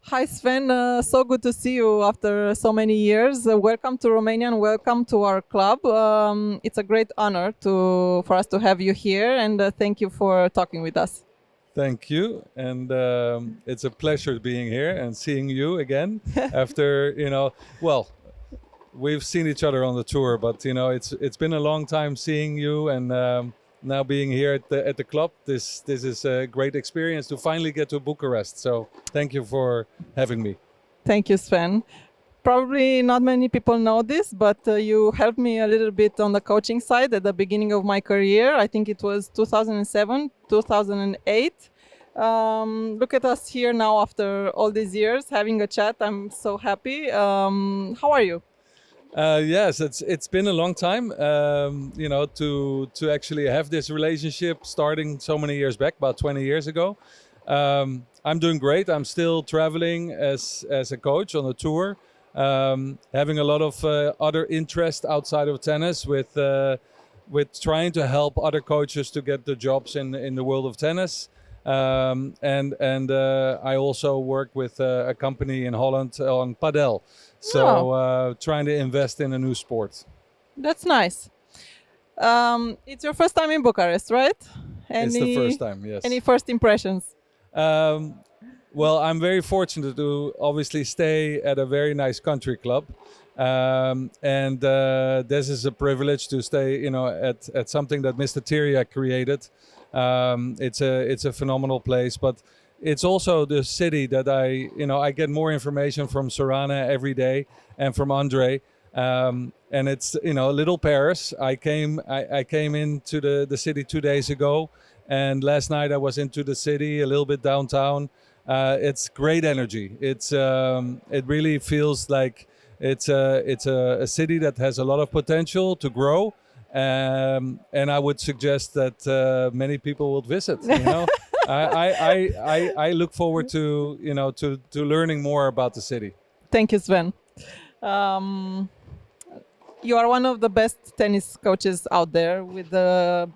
Hi Sven, so good to see you after so many years. Welcome to Romania and welcome to our club. It's a great honor for us to have you here, and thank you for talking with us. Thank you, and it's a pleasure being here and seeing you again. After well, we've seen each other on the tour, but it's been a long time seeing you, and now being here at the club. This is a great experience to finally get to Bucharest. So thank you for having me. Thank you, Sven. Probably not many people know this, but you helped me a little bit on the coaching side at the beginning of my career. I think it was 2007, 2008. Look at us here now after all these years having a chat. I'm so happy. How are you? Yes, it's been a long time, to actually have this relationship starting so many years back, about 20 years ago. I'm doing great. I'm still traveling as a coach on a tour, having a lot of other interest outside of tennis with trying to help other coaches to get the jobs in the world of tennis. And I also work with a company in Holland on padel. So Oh, trying to invest in a new sport. that's nice. It's your first time in Bucharest, right? It's the first Any time, any yes. first impressions? Um, well, I'm very fortunate to obviously stay at a very nice country club. And this is a privilege to stay, at something that Mr. Tiria created. It's a phenomenal place, but it's also the city that I get more information from Sorana every day and from Andre. And it's little Paris. I came into the city 2 days ago, and last night I was into the city a little bit downtown. It's great energy. It really feels like it's a city that has a lot of potential to grow. And I would suggest that many people will visit. I look forward to to learning more about the city. Thank you, Sven. Um, you are one of the best tennis coaches out there with a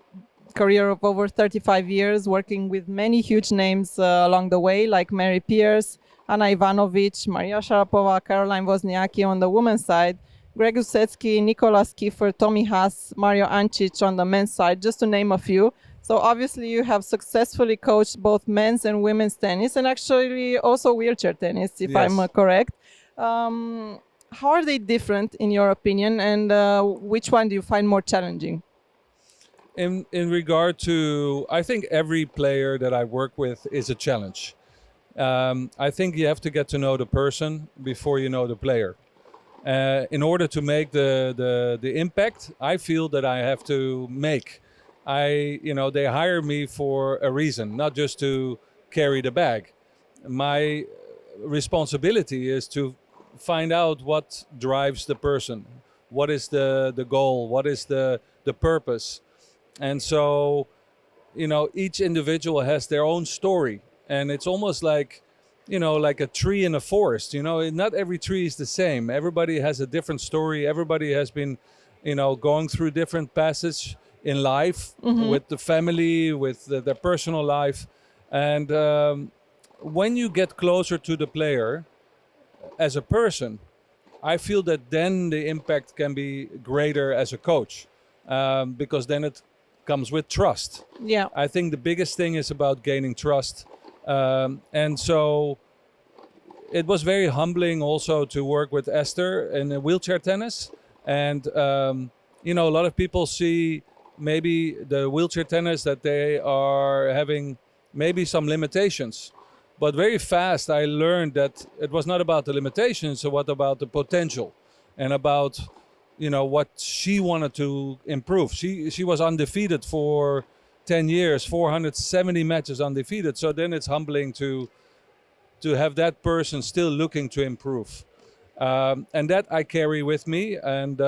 career of over 35 years, working with many huge names along the way, like Mary Pierce, Anna Ivanovic, Maria Sharapova, Caroline Wozniacki on the women's side, Greg Usetsky, Nicolas Kiefer, Tommy Haas, Mario Ancic on the men's side, just to name a few. So obviously you have successfully coached both men's and women's tennis, and actually also wheelchair tennis, if I'm Yes. correct. Um, how are they different in your opinion, and which one do you find more challenging? In regard to, I think every player that I work with is a challenge. I think you have to get to know the person before you know the player. In order to make the impact I feel that I have to make, they hire me for a reason, not just to carry the bag. My responsibility is to find out what drives the person, what is the goal, what is the purpose. And so, each individual has their own story, and it's almost like a tree in a forest. Not every tree is the same. Everybody has a different story. Everybody has been going through different passages in life, with the family, with their personal life. And when you get closer to the player as a person, I feel that then the impact can be greater as a coach, because then it comes with trust. Yeah. I think the biggest thing is about gaining trust. And so it was very humbling also to work with Esther in wheelchair tennis. And, a lot of people see maybe the wheelchair tennis that they are having maybe some limitations. But very fast I learned that it was not about the limitations, so what about the potential and about what she wanted to improve. She was undefeated for 10 years, 470 matches undefeated. So then it's humbling to have that person still looking to improve. And that I carry with me. And,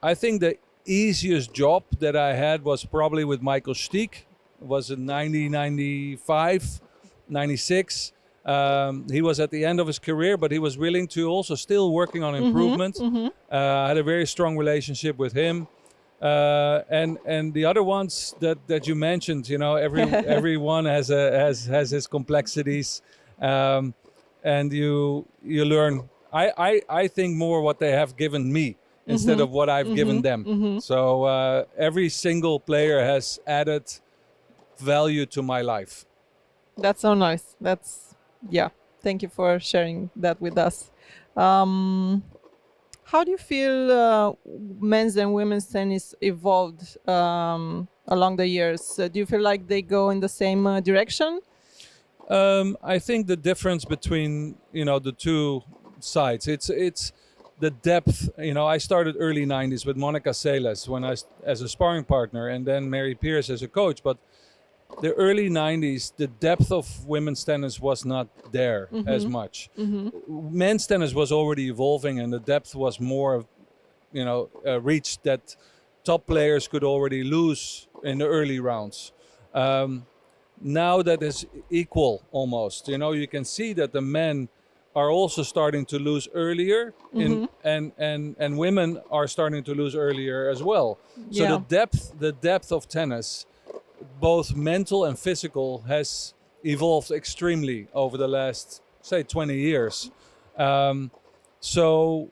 I think the easiest job that I had was probably with Michael Stiek. It was in 1995, 96. He was at the end of his career, but he was willing to also still working on improvement. I had a very strong relationship with him. And the other ones that you mentioned, everyone has his complexities, um, and you learn. I think more what they have given me instead of what I've given them. So every single player has added value to my life. That's so nice. Yeah. Thank you for sharing that with us. Um, how do you feel men's and women's tennis evolved along the years? Do you feel like they go in the same direction? I think the difference between the two sides, it's the depth. I started early '90s with Monica Seles as a sparring partner, and then Mary Pierce as a coach. But the early '90s, the depth of women's tennis was not there as much. Men's tennis was already evolving, and the depth was more, reached that top players could already lose in the early rounds. Now that is equal almost. You can see that the men are also starting to lose earlier, and women are starting to lose earlier as well. So Yeah. the depth of tennis, both mental and physical, has evolved extremely over the last, say, 20 years. So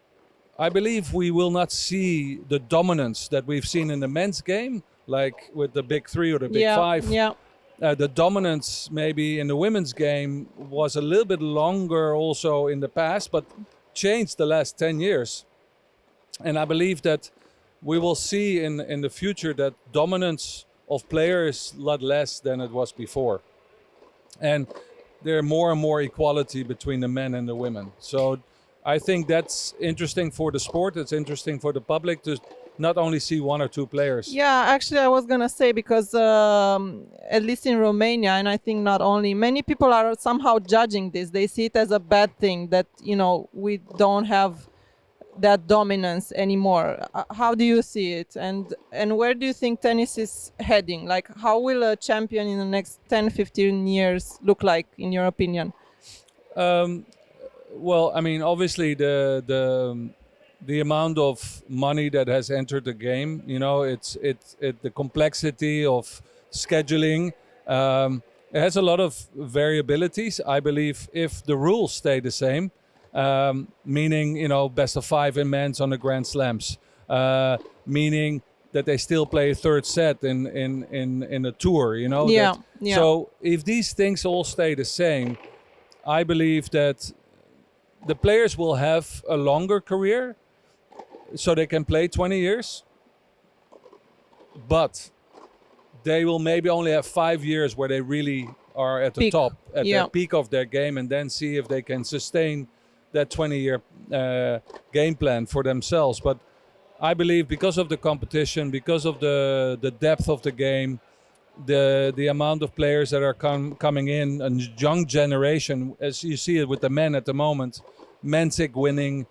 I believe we will not see the dominance that we've seen in the men's game, like with the big three or the big five. Yeah. The dominance maybe in the women's game was a little bit longer also in the past, but changed the last 10 years. And I believe that we will see in the future that dominance of players a lot less than it was before. And there are more and more equality between the men and the women. So I think that's interesting for the sport. It's interesting for the public to not only see one or two players. Yeah, actually, I was gonna say because at least in Romania, and I think not only, many people are somehow judging this. They see it as a bad thing that we don't have that dominance anymore. How do you see it, and where do you think tennis is heading? Like, how will a champion in the next 10, 15 years look like, in your opinion? Well, I mean, obviously the amount of money that has entered the game, it's the complexity of scheduling. It has a lot of variabilities. I believe if the rules stay the same, meaning best of 5 in men's on the Grand Slams, meaning that they still play a third set in a tour. Yeah. So if these things all stay the same, I believe that the players will have a longer career, so they can play 20 years, but they will maybe only have 5 years where they really are at the Peak. top, at Yeah. the peak of their game, and then see if they can sustain that 20-year game plan for themselves. But I believe because of the competition, because of the depth of the game, the amount of players that are coming in, a young generation, as you see it with the men at the moment, Mensik winning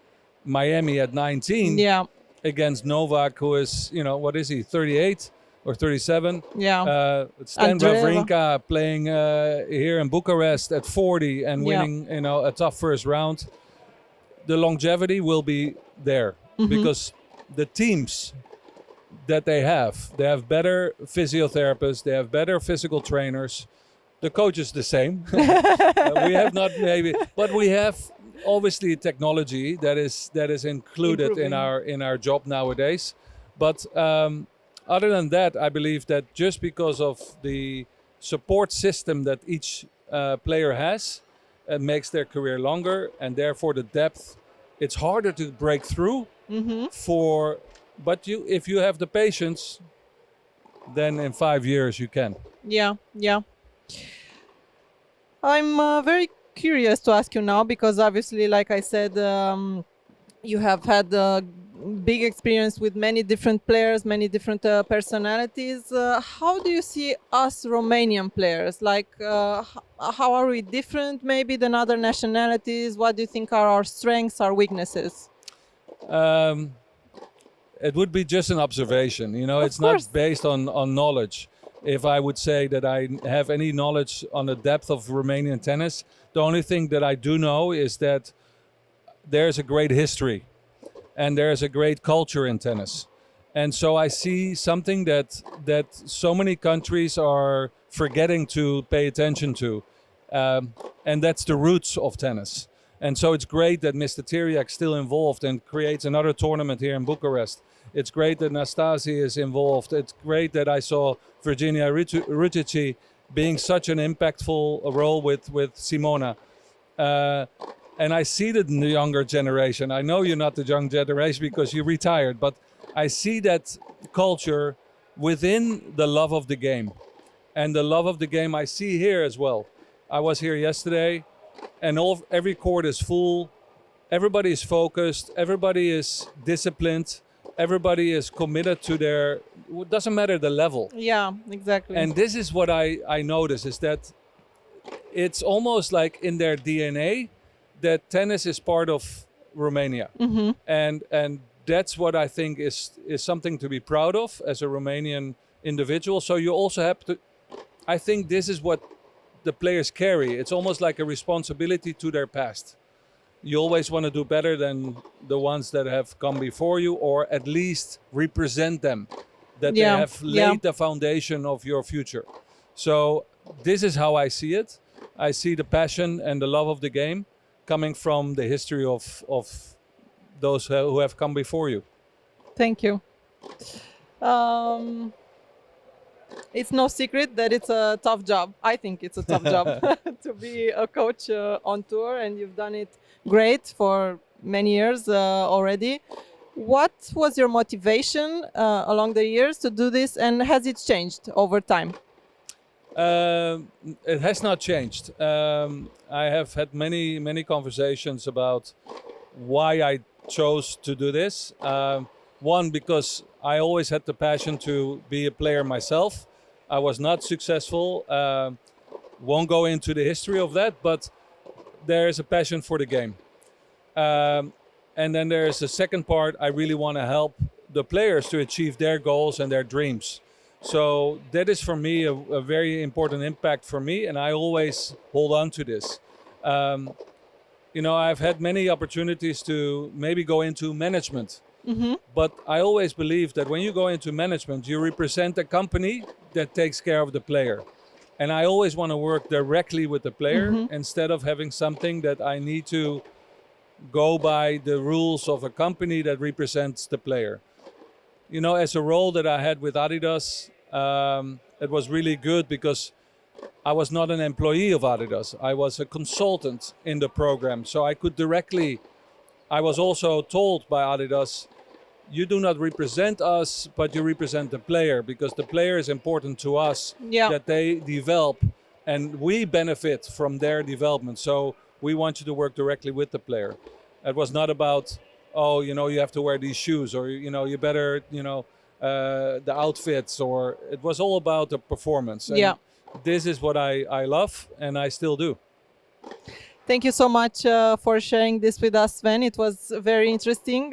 Miami at 19 Yeah. against Novak, who is, what is he, 38 or 37? Yeah. Stan Andreeva. Wawrinka playing here in Bucharest at 40 and Yeah. winning, a tough first round. The longevity will be there because the teams that they have better physiotherapists, they have better physical trainers. The coach is the same. We have not maybe, but we have obviously technology that is included Improving. in our job nowadays. But other than that, I believe that just because of the support system that each player has, it makes their career longer, and therefore the depth. It's harder to break through but if you have the patience, then in 5 years you can. Yeah. I'm very curious to ask you now because obviously, like I said, you have had a big experience with many different players, many different personalities. How do you see us Romanian players? Like, how are we different maybe than other nationalities? What do you think are our strengths, our weaknesses? It would be just an observation. It's course. not based on knowledge. If I would say that I have any knowledge on the depth of Romanian tennis, the only thing that I do know is that there's a great history and there's a great culture in tennis. And so I see something that so many countries are forgetting to pay attention to, and that's the roots of tennis. And so it's great that Mr. Teriak's still involved and creates another tournament here in Bucharest. It's great that Nastasi is involved. It's great that I saw Virginia Rutici being such an impactful role with Simona. And I see the younger generation. I know you're not the young generation because you retired, but I see that culture within the love of the game. And the love of the game I see here as well. I was here yesterday, and every court is full. Everybody is focused. Everybody is disciplined. Everybody is committed to their. It doesn't matter the level. Yeah, exactly. And this is what I notice is that it's almost like in their DNA that tennis is part of Romania, and that's what I think is something to be proud of as a Romanian individual. So you also have to. I think this is what the players carry. It's almost like a responsibility to their past. You always want to do better than the ones that have come before you, or at least represent them, that they have laid the foundation of your future. So this is how I see it. I see the passion and the love of the game coming from the history of those who have come before you. Thank you. It's no secret that it's a tough job. I think it's a tough job to be a coach on tour, and you've done it great for many years already. What was your motivation along the years to do this, and has it changed over time? It has not changed. I have had many conversations about why I chose to do this. One, because I always had the passion to be a player myself. I was not successful. Won't go into the history of that, but there is a passion for the game. And then there is a second part. I really want to help the players to achieve their goals and their dreams. So that is for me a very important impact for me, and I always hold on to this. I've had many opportunities to maybe go into management, but I always believe that when you go into management, you represent a company that takes care of the player. And I always want to work directly with the player instead of having something that I need to go by the rules of a company that represents the player. As a role that I had with Adidas, it was really good because I was not an employee of Adidas. I was a consultant in the program. So I could I was also told by Adidas, you do not represent us, but you represent the player, because the player is important to us, that they develop, and we benefit from their development. So we want you to work directly with the player. It was not about, you have to wear these shoes, or, you better, the outfits, or it was all about the performance. And this is what I love, and I still do. Thank you so much for sharing this with us, Sven. It was very interesting.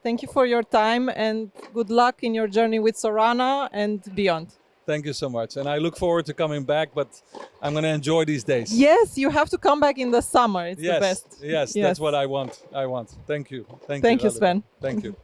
Thank you for your time, and good luck in your journey with Sorana and beyond. Thank you so much. And I look forward to coming back, but I'm going to enjoy these days. Yes, you have to come back in the summer. It's the best. Yes, that's what I want. Thank you. Thank you, Sven. Thank you.